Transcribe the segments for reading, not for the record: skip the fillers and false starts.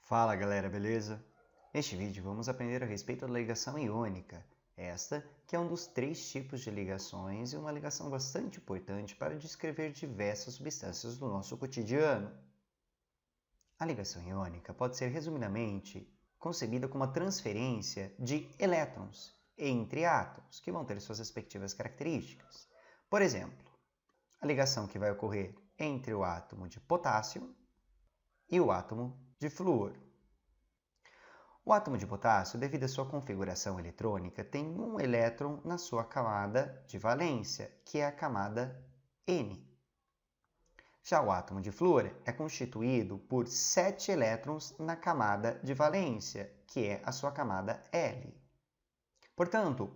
Fala galera, beleza? Neste vídeo vamos aprender a respeito da ligação iônica, esta que é um dos 3 tipos de ligações e uma ligação bastante importante para descrever diversas substâncias do nosso cotidiano. A ligação iônica pode ser resumidamente concebida como a transferência de elétrons entre átomos, que vão ter suas respectivas características. Por exemplo, a ligação que vai ocorrer entre o átomo de potássio e o átomo de flúor. O átomo de potássio, devido à sua configuração eletrônica, tem um elétron na sua camada de valência, que é a camada N. Já o átomo de flúor é constituído por 7 elétrons na camada de valência, que é a sua camada L. Portanto,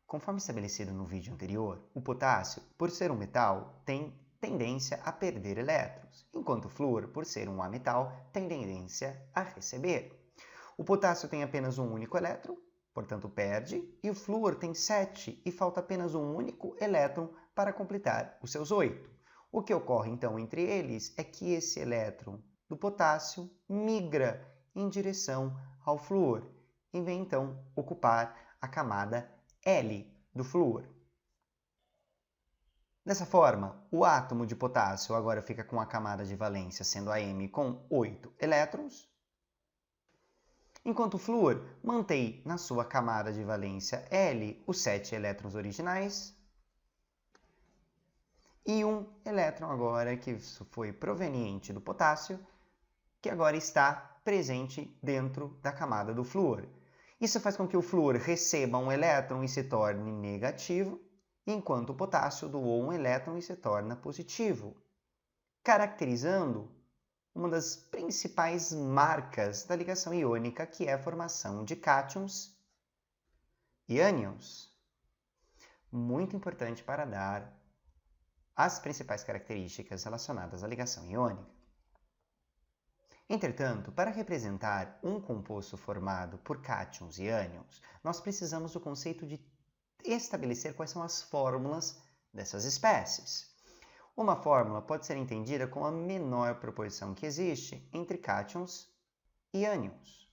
conforme estabelecido no vídeo anterior, o potássio, por ser um metal, tem tendência a perder elétrons, enquanto o flúor, por ser um ametal, tem tendência a receber. O potássio tem apenas um único elétron, portanto perde, e o flúor tem 7 e falta apenas um único elétron para completar os seus 8. O que ocorre então entre eles é que esse elétron do potássio migra em direção ao flúor e vem então ocupar a camada L do flúor. Dessa forma, o átomo de potássio agora fica com a camada de valência sendo a M com 8 elétrons, enquanto o flúor mantém na sua camada de valência L os 7 elétrons originais e um elétron agora que foi proveniente do potássio, que agora está presente dentro da camada do flúor. Isso faz com que o flúor receba um elétron e se torne negativo, enquanto o potássio doou um elétron e se torna positivo, caracterizando uma das principais marcas da ligação iônica, que é a formação de cátions e ânions. Muito importante para dar as principais características relacionadas à ligação iônica. Entretanto, para representar um composto formado por cátions e ânions, nós precisamos do conceito de estabelecer quais são as fórmulas dessas espécies. Uma fórmula pode ser entendida como a menor proporção que existe entre cátions e ânions.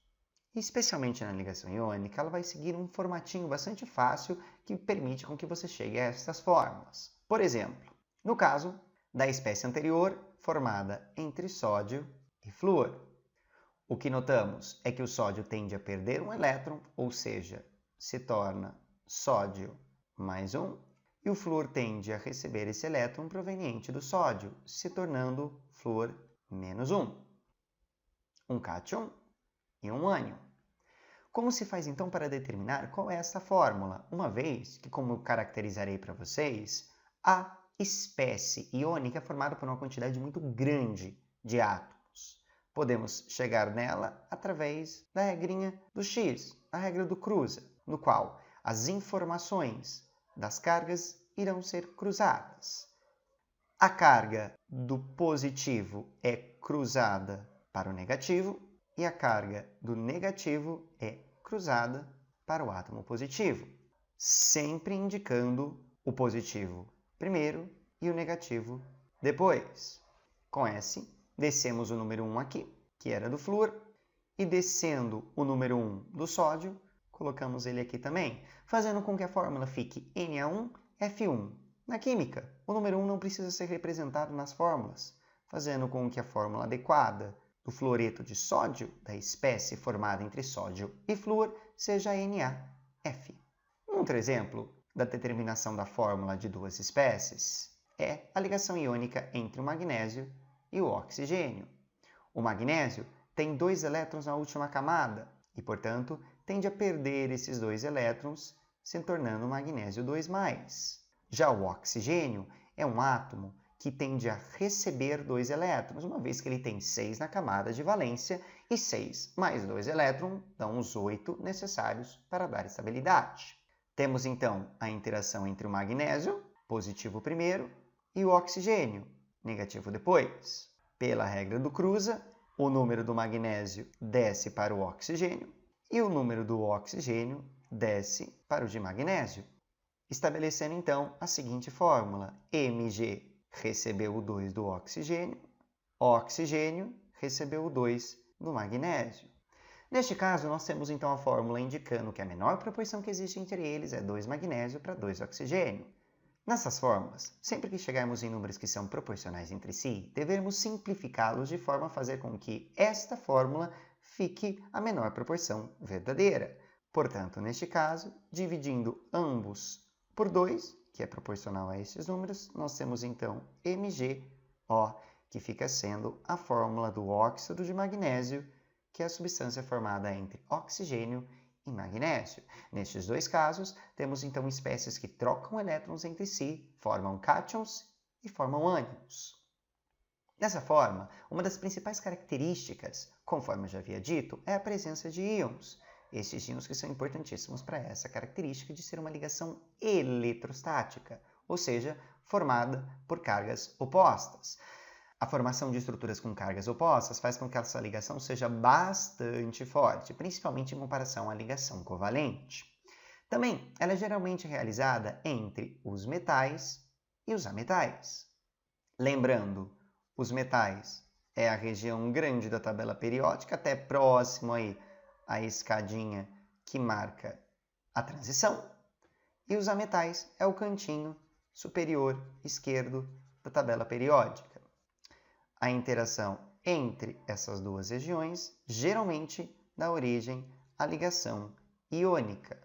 Especialmente na ligação iônica, ela vai seguir um formatinho bastante fácil que permite com que você chegue a estas fórmulas. Por exemplo, no caso da espécie anterior, formada entre sódio e flúor. O que notamos é que o sódio tende a perder um elétron, ou seja, se torna sódio mais 1, e o flúor tende a receber esse elétron proveniente do sódio, se tornando flúor menos 1. Um cátion e um ânion. Como se faz então para determinar qual é essa fórmula? Uma vez que, como eu caracterizarei para vocês, a espécie iônica é formada por uma quantidade muito grande de átomos. Podemos chegar nela através da regrinha do X, a regra do cruza, no qual as informações das cargas irão ser cruzadas. A carga do positivo é cruzada para o negativo e a carga do negativo é cruzada para o átomo positivo, sempre indicando o positivo primeiro e o negativo depois. Com S, descemos o número 1 aqui, que era do flúor, e descendo o número 1 do sódio, colocamos ele aqui também, fazendo com que a fórmula fique Na1F1. Na química, o número 1 não precisa ser representado nas fórmulas, fazendo com que a fórmula adequada do fluoreto de sódio, da espécie formada entre sódio e flúor, seja NaF. Um outro exemplo da determinação da fórmula de duas espécies é a ligação iônica entre o magnésio e o oxigênio. O magnésio tem 2 elétrons na última camada e, portanto, tende a perder esses 2 elétrons, se tornando magnésio 2+. Já o oxigênio é um átomo que tende a receber 2 elétrons, uma vez que ele tem 6 na camada de valência e 6 mais 2 elétrons dão os 8 necessários para dar estabilidade. Temos então a interação entre o magnésio, positivo primeiro, e o oxigênio, negativo depois. Pela regra do cruza, o número do magnésio desce para o oxigênio e o número do oxigênio desce para o de magnésio, estabelecendo então a seguinte fórmula: Mg recebeu o 2 do oxigênio recebeu o 2 do magnésio. Neste caso, nós temos então a fórmula indicando que a menor proporção que existe entre eles é 2 magnésio para 2 oxigênio. Nessas fórmulas, sempre que chegarmos em números que são proporcionais entre si, devemos simplificá-los de forma a fazer com que esta fórmula fique a menor proporção verdadeira. Portanto, neste caso, dividindo ambos por 2, que é proporcional a estes números, nós temos então MgO, que fica sendo a fórmula do óxido de magnésio, que é a substância formada entre oxigênio e magnésio. Nestes dois casos, temos então espécies que trocam elétrons entre si, formam cátions e formam ânions. Dessa forma, uma das principais características, conforme eu já havia dito, é a presença de íons. Estes íons que são importantíssimos para essa característica de ser uma ligação eletrostática, ou seja, formada por cargas opostas. A formação de estruturas com cargas opostas faz com que essa ligação seja bastante forte, principalmente em comparação à ligação covalente. Também, ela é geralmente realizada entre os metais e os ametais. Lembrando, os metais é a região grande da tabela periódica, até próximo aí à escadinha que marca a transição. E os ametais é o cantinho superior esquerdo da tabela periódica. A interação entre essas duas regiões geralmente dá origem à ligação iônica.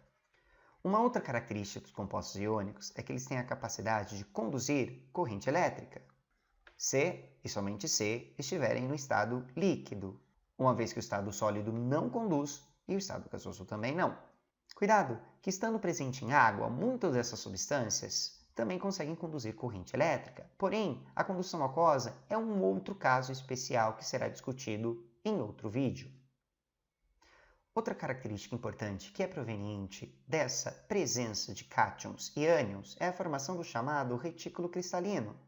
Uma outra característica dos compostos iônicos é que eles têm a capacidade de conduzir corrente elétrica, se e somente se estiverem no estado líquido, uma vez que o estado sólido não conduz e o estado gasoso também não. Cuidado, que estando presente em água, muitas dessas substâncias também conseguem conduzir corrente elétrica. Porém, a condução aquosa é um outro caso especial que será discutido em outro vídeo. Outra característica importante que é proveniente dessa presença de cátions e ânions é a formação do chamado retículo cristalino.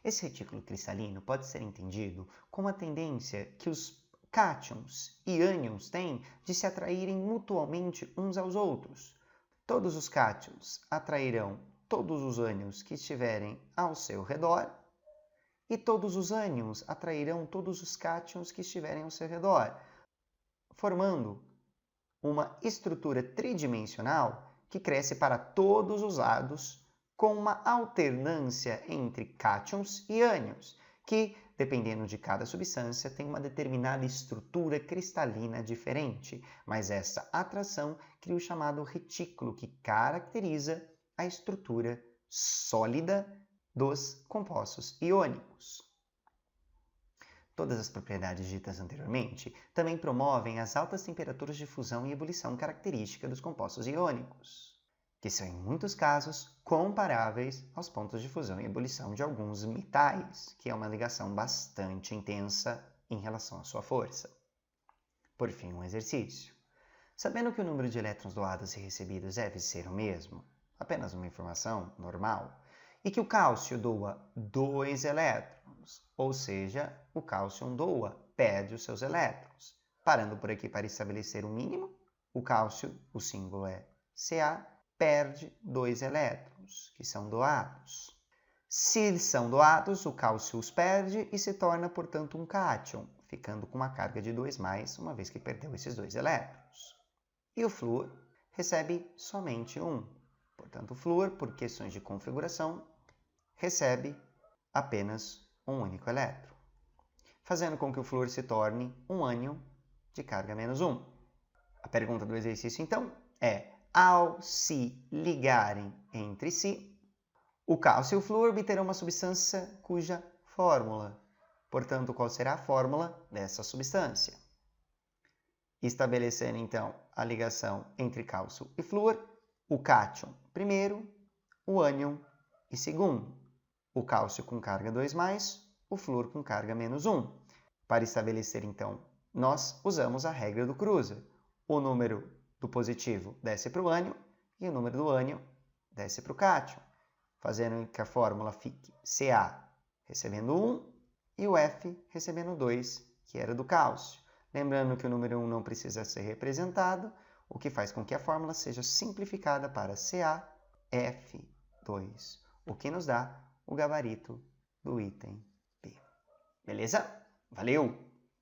Esse retículo cristalino pode ser entendido como a tendência que os cátions e ânions têm de se atraírem mutuamente uns aos outros. Todos os cátions atrairão todos os ânions que estiverem ao seu redor, e todos os ânions atrairão todos os cátions que estiverem ao seu redor, formando uma estrutura tridimensional que cresce para todos os lados com uma alternância entre cátions e ânions, que, dependendo de cada substância, tem uma determinada estrutura cristalina diferente, mas essa atração cria o chamado retículo que caracteriza a estrutura sólida dos compostos iônicos. Todas as propriedades ditas anteriormente também promovem as altas temperaturas de fusão e ebulição características dos compostos iônicos, que são, em muitos casos, comparáveis aos pontos de fusão e ebulição de alguns metais, que é uma ligação bastante intensa em relação à sua força. Por fim, um exercício. Sabendo que o número de elétrons doados e recebidos deve ser o mesmo, apenas uma informação normal, e que o cálcio doa 2 elétrons, ou seja, o cálcio doa, perde os seus elétrons. Parando por aqui para estabelecer o mínimo, o cálcio, o símbolo é Ca, perde 2 elétrons, que são doados. Se eles são doados, o cálcio os perde e se torna, portanto, um cátion, ficando com uma carga de 2+, uma vez que perdeu esses 2 elétrons. E o flúor recebe somente 1. Portanto, o flúor, por questões de configuração, recebe apenas um único elétron, fazendo com que o flúor se torne um ânion de carga -1. A pergunta do exercício, então, é: ao se ligarem entre si, o cálcio e o flúor obterão uma substância cuja fórmula. Portanto, qual será a fórmula dessa substância? Estabelecendo, então, a ligação entre cálcio e flúor, o cátion primeiro, o ânion e segundo. O cálcio com carga 2+, o flúor com carga -1. Para estabelecer, então, nós usamos a regra do Cruzer. O número do positivo desce para o ânion e o número do ânion desce para o cátion, fazendo com que a fórmula fique Ca recebendo 1 e o F recebendo 2, que era do cálcio. Lembrando que o número 1 não precisa ser representado, o que faz com que a fórmula seja simplificada para CaF2, o que nos dá o gabarito do item B. Beleza? Valeu!